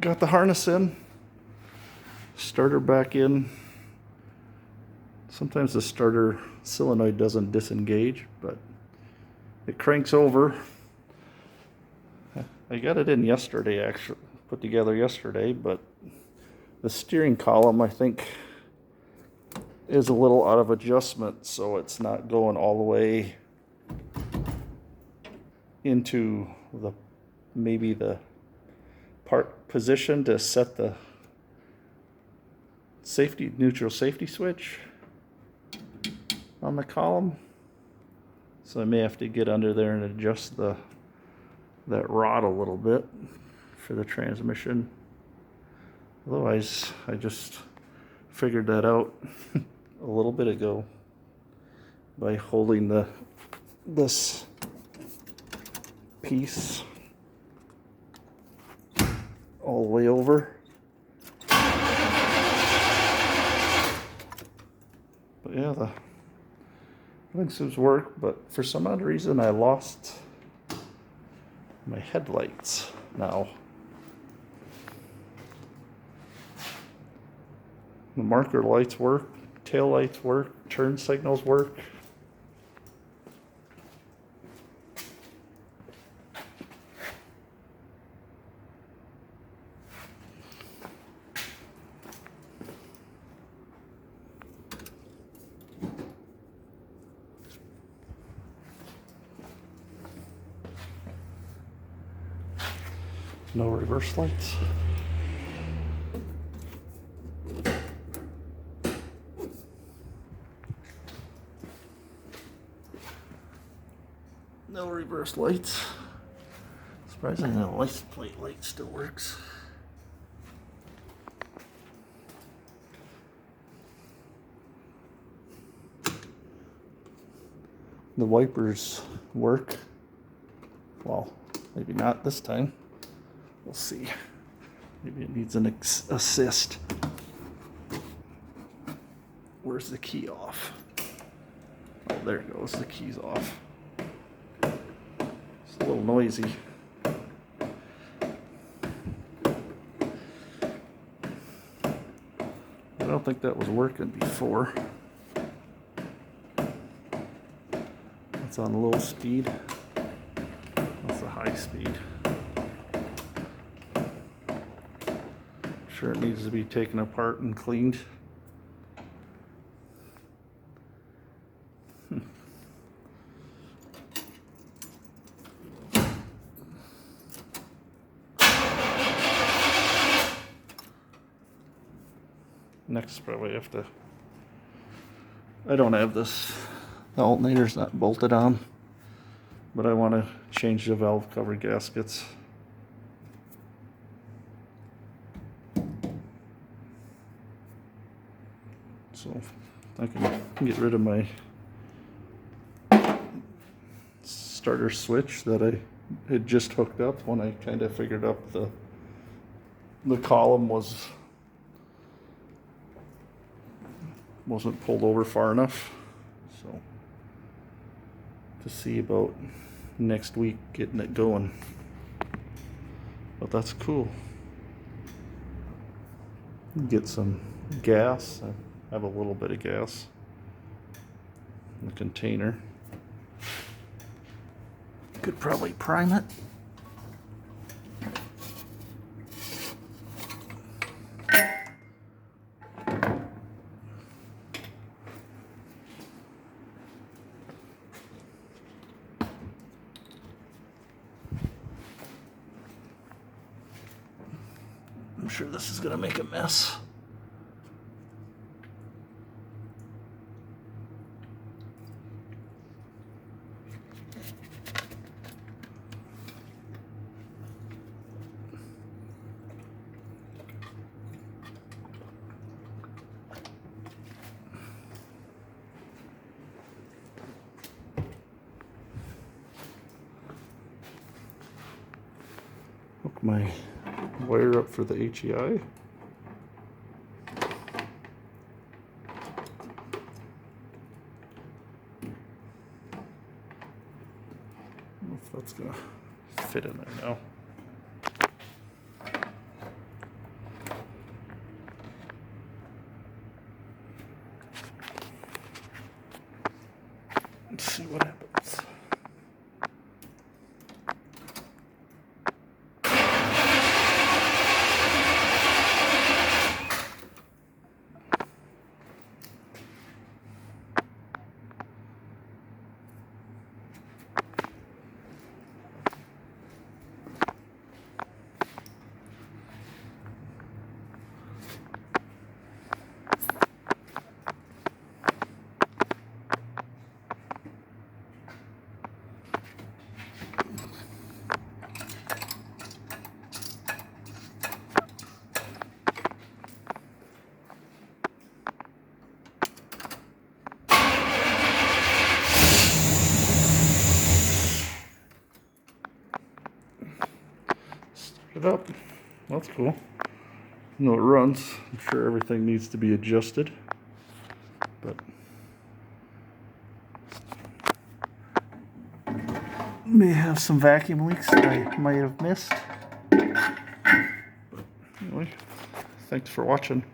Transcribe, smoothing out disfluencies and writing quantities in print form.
got the harness in, starter back in. Sometimes the starter solenoid doesn't disengage, but it cranks over. I got it in yesterday, actually, put together yesterday, but the steering column, I think, is a little out of adjustment, so it's not going all the way into the maybe the part position to set the neutral safety switch on the column. So I may have to get under there and adjust that rod a little bit for the transmission. Otherwise, I just figured that out a little bit ago by holding this piece all the way over. But yeah, the thing seems to work, but for some odd reason I lost my headlights now. The marker lights work, tail lights work, turn signals work. No reverse lights. No reverse lights. Surprisingly, the license plate light still works. The wipers work. Well, maybe not this time. We'll see. Maybe it needs an assist. Where's the key off? Oh, there it goes. The key's off. It's a little noisy. I don't think that was working before. That's on low speed. That's the high speed. Sure, it needs to be taken apart and cleaned. Next, probably have to. I don't have this. The alternator's not bolted on, but I want to change the valve cover gaskets. So I can get rid of my starter switch that I had just hooked up when I kind of figured out the column wasn't pulled over far enough. So to see about next week getting it going. But that's cool. Get some gas. I have a little bit of gas in the container. Could probably prime it. I'm sure this is going to make a mess. Hook my wire up for the HEI. If that's gonna fit in there now. and see what happens. It up. That's cool. No, it runs. I'm sure everything needs to be adjusted, but may have some vacuum leaks that I might have missed. But anyway, thanks for watching.